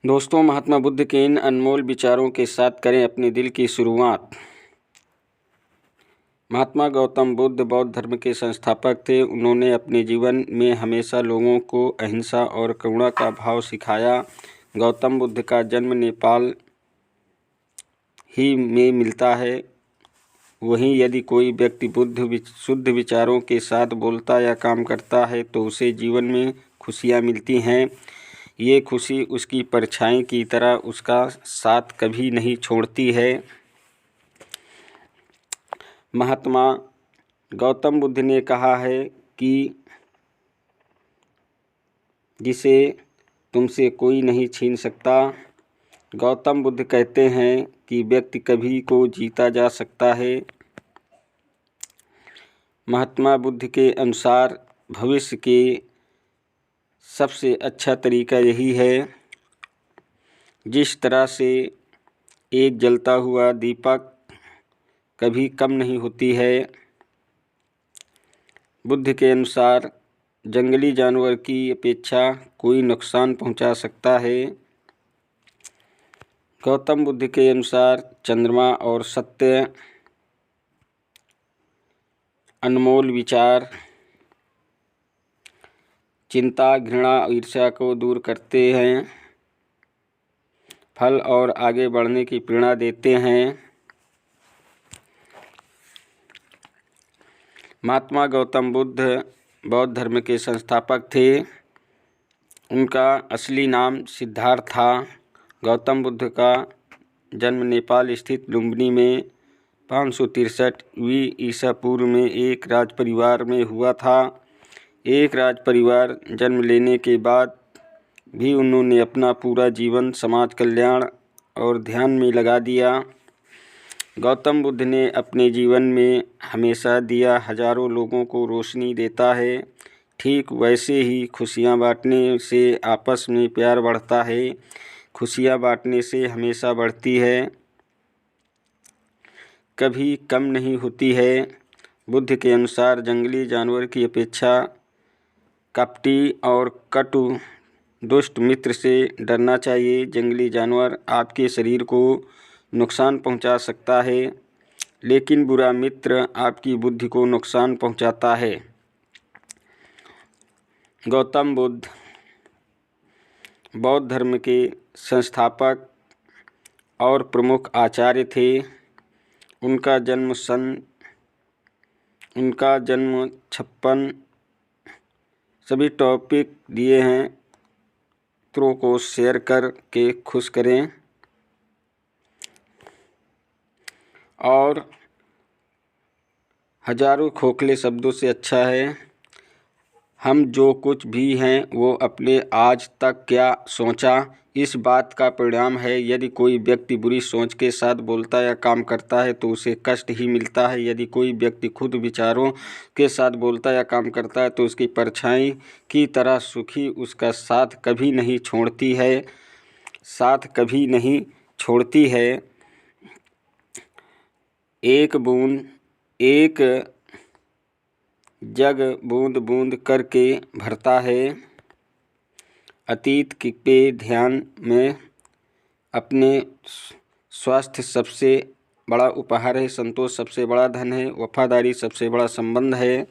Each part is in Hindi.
दोस्तों, महात्मा बुद्ध के इन अनमोल विचारों के साथ करें अपने दिल की शुरुआत। महात्मा गौतम बुद्ध बौद्ध धर्म के संस्थापक थे। उन्होंने अपने जीवन में हमेशा लोगों को अहिंसा और करुणा का भाव सिखाया। गौतम बुद्ध का जन्म नेपाल ही में मिलता है। वहीं यदि कोई व्यक्ति शुद्ध विचारों के साथ बोलता या काम करता है तो उसे जीवन में खुशियाँ मिलती हैं। ये खुशी उसकी परछाई की तरह उसका साथ कभी नहीं छोड़ती है। महात्मा गौतम बुद्ध ने कहा है कि जिसे तुमसे कोई नहीं छीन सकता। गौतम बुद्ध कहते हैं कि व्यक्ति कभी को जीता जा सकता है। महात्मा बुद्ध के अनुसार भविष्य के सबसे अच्छा तरीका यही है। जिस तरह से एक जलता हुआ दीपक कभी कम नहीं होती है, बुद्ध के अनुसार जंगली जानवर की अपेक्षा कोई नुकसान पहुंचा सकता है। गौतम बुद्ध के अनुसार चंद्रमा और सत्य, अनमोल विचार चिंता, घृणा, ईर्ष्या को दूर करते हैं, फल और आगे बढ़ने की प्रेरणा देते हैं। महात्मा गौतम बुद्ध बौद्ध धर्म के संस्थापक थे। उनका असली नाम सिद्धार्थ था। गौतम बुद्ध का जन्म नेपाल स्थित लुम्बिनी में 563 ईसा पूर्व में एक राज परिवार में हुआ था। एक राज परिवार जन्म लेने के बाद भी उन्होंने अपना पूरा जीवन समाज कल्याण और ध्यान में लगा दिया। गौतम बुद्ध ने अपने जीवन में हमेशा दिया हजारों लोगों को रोशनी देता है। ठीक वैसे ही खुशियाँ बांटने से आपस में प्यार बढ़ता है। खुशियाँ बांटने से हमेशा बढ़ती है, कभी कम नहीं होती है। बुद्ध के अनुसार जंगली जानवर की अपेक्षा कपटी और कटु दुष्ट मित्र से डरना चाहिए। जंगली जानवर आपके शरीर को नुकसान पहुंचा सकता है, लेकिन बुरा मित्र आपकी बुद्धि को नुकसान पहुंचाता है। गौतम बुद्ध बौद्ध धर्म के संस्थापक और प्रमुख आचार्य थे। उनका जन्म 56। सभी टॉपिक दिए हैं, मित्रों को शेयर करके खुश करें और हजारों खोखले शब्दों से अच्छा है हम जो कुछ भी हैं वो अपने आज तक क्या सोचा, इस बात का परिणाम है। यदि कोई व्यक्ति बुरी सोच के साथ बोलता या काम करता है तो उसे कष्ट ही मिलता है। यदि कोई व्यक्ति खुद विचारों के साथ बोलता या काम करता है तो उसकी परछाई की तरह सुखी उसका साथ कभी नहीं छोड़ती है। एक जग बूंद बूंद करके भरता है। अतीत पे ध्यान में अपने स्वास्थ्य सबसे बड़ा उपहार है। संतोष सबसे बड़ा धन है। वफादारी सबसे बड़ा संबंध है।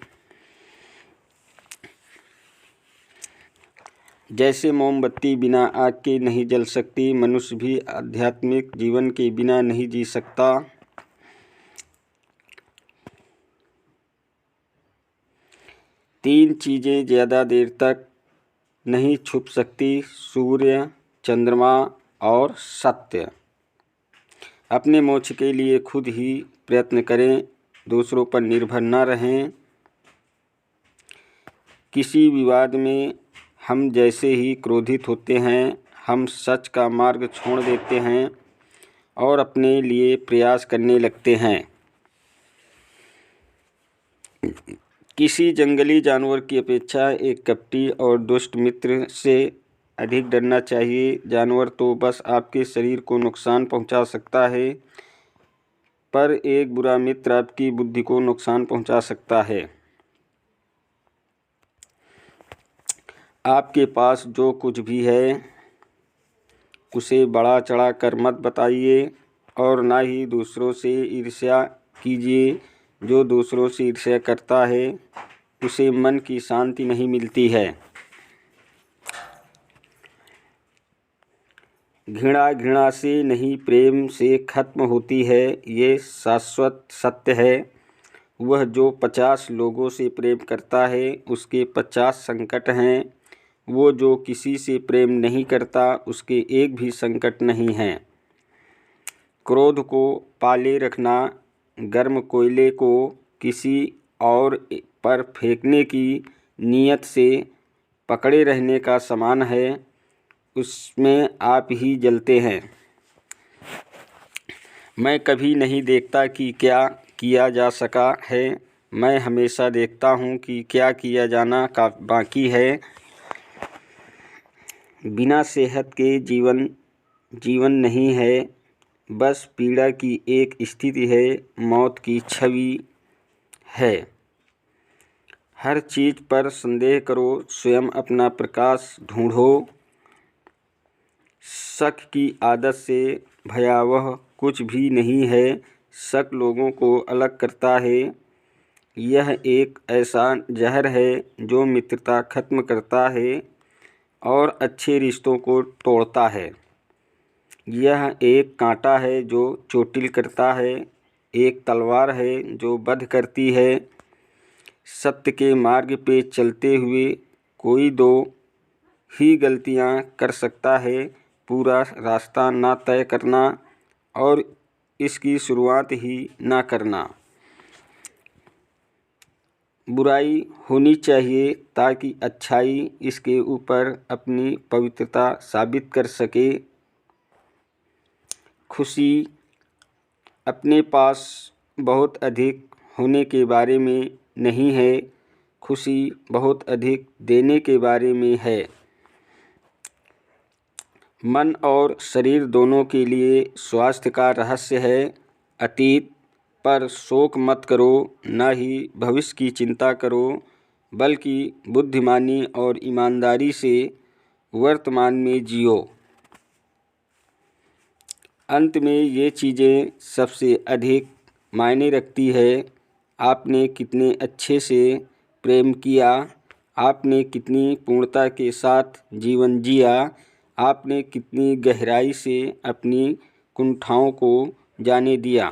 जैसे मोमबत्ती बिना आग के नहीं जल सकती, मनुष्य भी आध्यात्मिक जीवन के बिना नहीं जी सकता। तीन चीज़ें ज़्यादा देर तक नहीं छुप सकती: सूर्य, चंद्रमा और सत्य। अपने मोक्ष के लिए खुद ही प्रयत्न करें, दूसरों पर निर्भर न रहें। किसी विवाद में हम जैसे ही क्रोधित होते हैं, हम सच का मार्ग छोड़ देते हैं और अपने लिए प्रयास करने लगते हैं। किसी जंगली जानवर की अपेक्षा एक कपटी और दुष्ट मित्र से अधिक डरना चाहिए। जानवर तो बस आपके शरीर को नुकसान पहुंचा सकता है, पर एक बुरा मित्र आपकी बुद्धि को नुकसान पहुंचा सकता है। आपके पास जो कुछ भी है उसे बड़ा चढ़ा कर मत बताइए और ना ही दूसरों से ईर्ष्या कीजिए। जो दूसरों से ईर्ष्या करता है उसे मन की शांति नहीं मिलती है। घृणा घृणा से नहीं प्रेम से खत्म होती है, ये शाश्वत सत्य है। वह जो 50 लोगों से प्रेम करता है उसके 50 संकट हैं। वो जो किसी से प्रेम नहीं करता उसके एक भी संकट नहीं हैं। क्रोध को पाले रखना गर्म कोयले को किसी और पर फेंकने की नीयत से पकड़े रहने का समान है। उसमें आप ही जलते हैं। मैं कभी नहीं देखता कि क्या किया जा सका है, मैं हमेशा देखता हूँ कि क्या किया जाना का बाकी है। बिना सेहत के जीवन नहीं है, बस पीड़ा की एक स्थिति है, मौत की छवि है। हर चीज़ पर संदेह करो, स्वयं अपना प्रकाश ढूंढो। शक की आदत से भयावह कुछ भी नहीं है। शक लोगों को अलग करता है। यह एक ऐसा जहर है जो मित्रता खत्म करता है और अच्छे रिश्तों को तोड़ता है। यह एक कांटा है जो चोटिल करता है, एक तलवार है जो वध करती है। सत्य के मार्ग पे चलते हुए कोई दो ही गलतियां कर सकता है, पूरा रास्ता ना तय करना और इसकी शुरुआत ही ना करना। बुराई होनी चाहिए ताकि अच्छाई इसके ऊपर अपनी पवित्रता साबित कर सके। खुशी अपने पास बहुत अधिक होने के बारे में नहीं है, खुशी बहुत अधिक देने के बारे में है। मन और शरीर दोनों के लिए स्वास्थ्य का रहस्य है। अतीत पर शोक मत करो, न ही भविष्य की चिंता करो, बल्कि बुद्धिमानी और ईमानदारी से वर्तमान में जियो। अंत में ये चीज़ें सबसे अधिक मायने रखती है। आपने कितने अच्छे से प्रेम किया, आपने कितनी पूर्णता के साथ जीवन जिया, आपने कितनी गहराई से अपनी कुंठाओं को जाने दिया।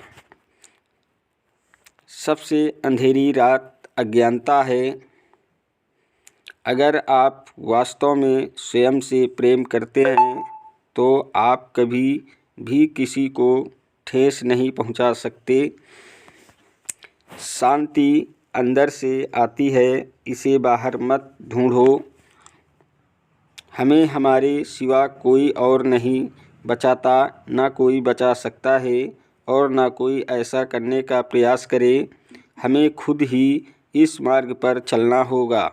सबसे अंधेरी रात अज्ञानता है। अगर आप वास्तव में स्वयं से प्रेम करते हैं तो आप कभी भी किसी को ठेस नहीं पहुंचा सकते। शांति अंदर से आती है, इसे बाहर मत ढूंढो। हमें हमारे सिवा कोई और नहीं बचाता, ना कोई बचा सकता है और ना कोई ऐसा करने का प्रयास करे। हमें खुद ही इस मार्ग पर चलना होगा।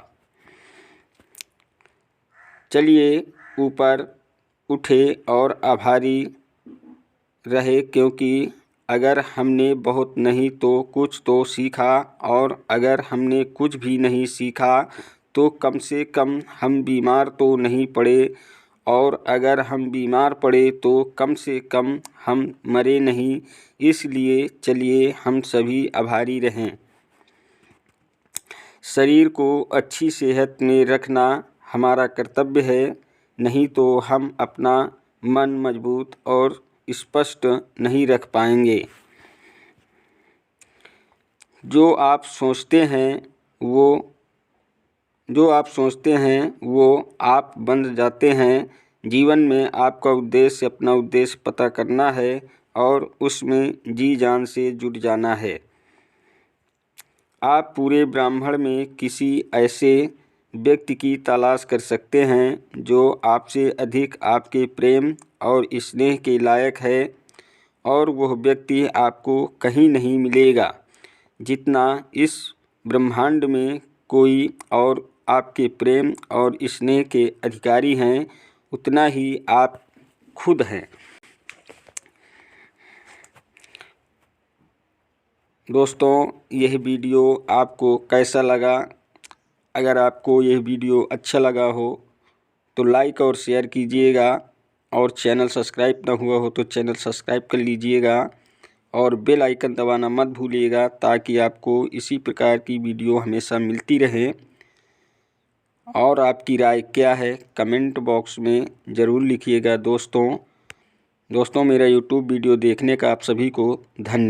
चलिए ऊपर उठे और आभारी रहे, क्योंकि अगर हमने बहुत नहीं तो कुछ तो सीखा, और अगर हमने कुछ भी नहीं सीखा तो कम से कम हम बीमार तो नहीं पड़े, और अगर हम बीमार पड़े तो कम से कम हम मरे नहीं। इसलिए चलिए हम सभी आभारी रहें। शरीर को अच्छी सेहत में रखना हमारा कर्तव्य है, नहीं तो हम अपना मन मजबूत और स्पष्ट नहीं रख पाएंगे। जो आप सोचते हैं वो आप बन जाते हैं। जीवन में आपका उद्देश्य अपना उद्देश्य पता करना है और उसमें जी जान से जुट जाना है। आप पूरे ब्रह्मांड में किसी ऐसे व्यक्ति की तलाश कर सकते हैं जो आपसे अधिक आपके प्रेम और स्नेह के लायक है, और वह व्यक्ति आपको कहीं नहीं मिलेगा। जितना इस ब्रह्मांड में कोई और आपके प्रेम और स्नेह के अधिकारी हैं, उतना ही आप खुद हैं। दोस्तों, यह वीडियो आपको कैसा लगा? अगर आपको यह वीडियो अच्छा लगा हो तो लाइक और शेयर कीजिएगा। और चैनल सब्सक्राइब ना हुआ हो तो चैनल सब्सक्राइब कर लीजिएगा और बेल आइकन दबाना मत भूलिएगा, ताकि आपको इसी प्रकार की वीडियो हमेशा मिलती रहे। और आपकी राय क्या है कमेंट बॉक्स में ज़रूर लिखिएगा दोस्तों। मेरा यूट्यूब वीडियो देखने का आप सभी को धन्यवाद।